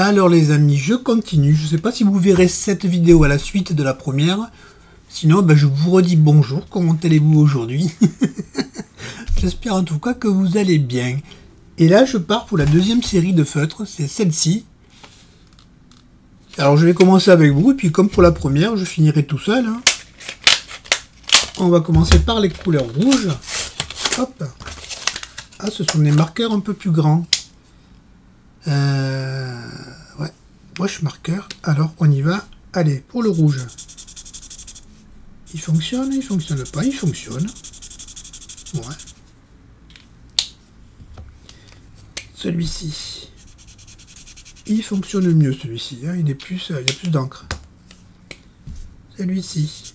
Alors les amis, je continue. Je ne sais pas si vous verrez cette vidéo à la suite de la première. Sinon, je vous redis bonjour. Comment allez-vous aujourd'hui? J'espère en tout cas que vous allez bien. Et là, je pars pour la deuxième série de feutres. C'est celle-ci. Alors, je vais commencer avec vous. Et puis, comme pour la première, je finirai tout seul. Hein. On va commencer par les couleurs rouges. Hop. Ah, ce sont des marqueurs un peu plus grands. Ouais, wash marqueur. Alors on y va. Allez, pour le rouge. Il fonctionne, il fonctionne pas, il fonctionne. Ouais. Celui-ci. Il fonctionne mieux celui-ci. Hein. Il y a plus d'encre. Celui-ci.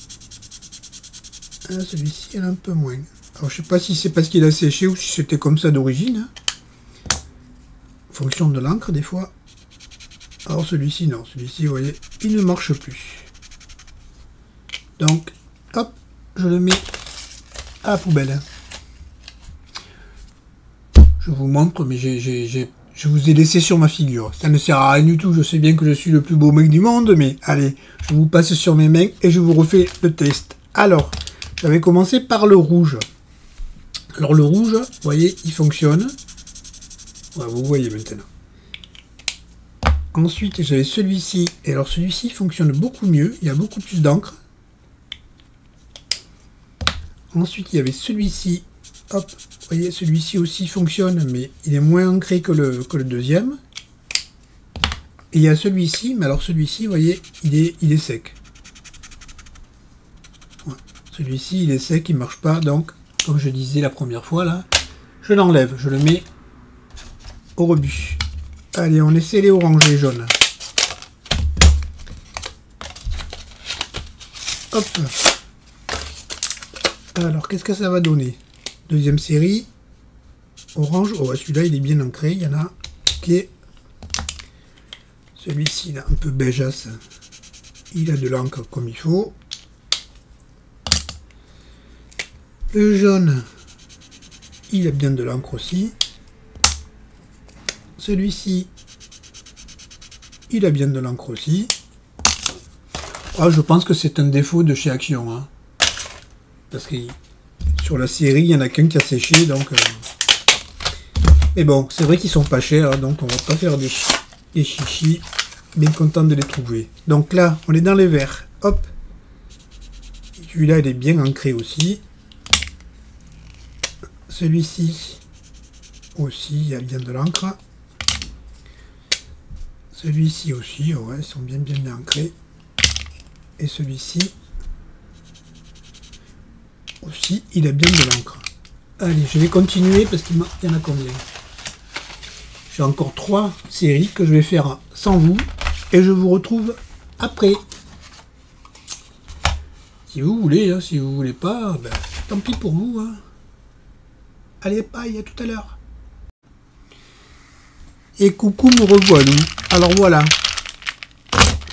Celui-ci, il y en a un peu moins. Alors je sais pas si c'est parce qu'il a séché ou si c'était comme ça d'origine. Hein. Fonction de l'encre des fois. Alors celui-ci non, celui-ci vous voyez, il ne marche plus. Donc hop, je le mets à la poubelle. Je vous montre, mais je vous ai laissé sur ma figure. Ça ne sert à rien du tout, je sais bien que je suis le plus beau mec du monde, mais allez, je vous passe sur mes mains et je vous refais le test. Alors, j'avais commencé par le rouge. Alors le rouge, vous voyez, il fonctionne. Ouais, vous voyez maintenant. Ensuite, j'avais celui-ci. Et alors, celui-ci fonctionne beaucoup mieux. Il y a beaucoup plus d'encre. Ensuite, il y avait celui-ci. Hop, vous voyez, celui-ci aussi fonctionne, mais il est moins ancré que le deuxième. Et il y a celui-ci, mais alors celui-ci, vous voyez, il est sec. Ouais. Celui-ci, il est sec, il ne marche pas. Donc, comme je disais la première fois, là, je l'enlève. Je le mets au rebut. Allez, on essaie les oranges et les jaunes. Hop. Alors, qu'est-ce que ça va donner? Deuxième série. Orange. Oh, celui-là, il est bien ancré. Il y en a. Ok. Celui-ci, là, un peu beigeasse. Il a de l'encre comme il faut. Le jaune, il a bien de l'encre aussi. Celui-ci, il a bien de l'encre aussi. Ah, je pense que c'est un défaut de chez Action. Hein. Parce que sur la série, il n'y en a qu'un qui a séché. Donc, mais bon, c'est vrai qu'ils sont pas chers. Hein, donc, on va pas faire des chichis. Bien content de les trouver. Donc là, on est dans les verts. Hop. Celui-là, il est bien ancré aussi. Celui-ci aussi, il y a bien de l'encre. Celui-ci aussi, ouais, ils sont bien ancrés. Et celui-ci aussi, il a bien de l'encre. Allez, je vais continuer parce qu'il y en a combien? J'ai encore 3 séries que je vais faire sans vous. Et je vous retrouve après. Si vous voulez, hein, si vous voulez pas, tant pis pour vous. Hein. Allez, bye, à tout à l'heure. Et coucou, me revoilà. Alors voilà.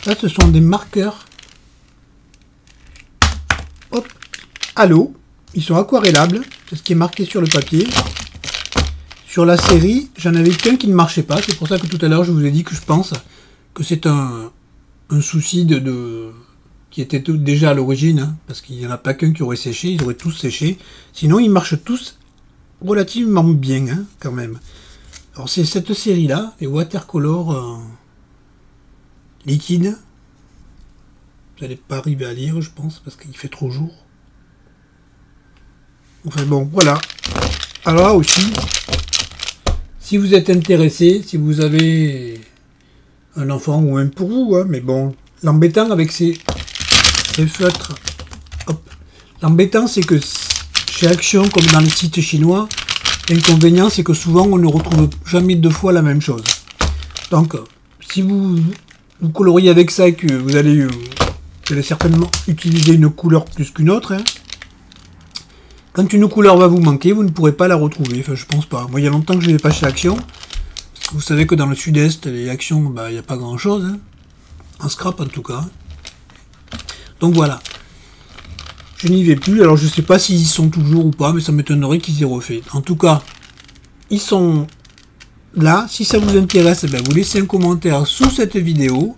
Là, ce sont des marqueurs. Hop. À l'eau. Ils sont aquarellables. C'est ce qui est marqué sur le papier. Sur la série, j'en avais qu'un qui ne marchait pas. C'est pour ça que tout à l'heure, je vous ai dit que je pense que c'est un souci qui était déjà à l'origine. Hein, parce qu'il n'y en a pas qu'un qui aurait séché. Ils auraient tous séché. Sinon, ils marchent tous relativement bien, hein, quand même. Alors c'est cette série là, les watercolor liquide. Vous n'allez pas arriver à lire, je pense, parce qu'il fait trop jour. Enfin bon, voilà. Alors là aussi, si vous êtes intéressé, si vous avez un enfant ou même pour vous, hein, mais bon, l'embêtant avec ces feutres, l'embêtant c'est que chez Action, comme dans les sites chinois, l'inconvénient, c'est que souvent, on ne retrouve jamais 2 fois la même chose. Donc, si vous coloriez avec ça et que vous allez certainement utiliser une couleur plus qu'une autre, hein, quand une couleur va vous manquer, vous ne pourrez pas la retrouver. Enfin, je pense pas. Moi, il y a longtemps que je ne vais pas chez Action. Parce que vous savez que dans le sud-est, les Actions, il n'y a pas grand-chose. Hein. En scrap, en tout cas. Donc, voilà. Je n'y vais plus, alors je sais pas s'ils y sont toujours ou pas, mais ça m'étonnerait qu'ils aient refait. En tout cas, ils sont là, si ça vous intéresse, ben, vous laissez un commentaire sous cette vidéo.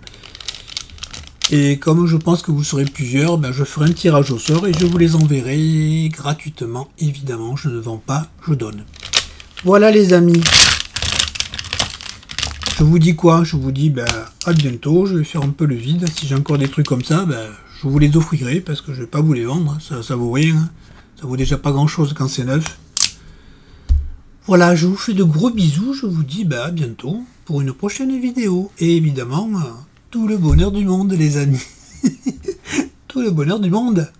Et comme je pense que vous serez plusieurs, ben, je ferai un tirage au sort et je vous les enverrai gratuitement. Évidemment, je ne vends pas, je donne. Voilà les amis. Je vous dis quoi? Je vous dis ben, à bientôt. Je vais faire un peu le vide. Si j'ai encore des trucs comme ça, ben, je vous les offrirai parce que je ne vais pas vous les vendre. Ça vaut rien. Hein. Ça vaut déjà pas grand chose quand c'est neuf. Voilà, je vous fais de gros bisous. Je vous dis ben, à bientôt pour une prochaine vidéo. Et évidemment, tout le bonheur du monde, les amis. Tout le bonheur du monde.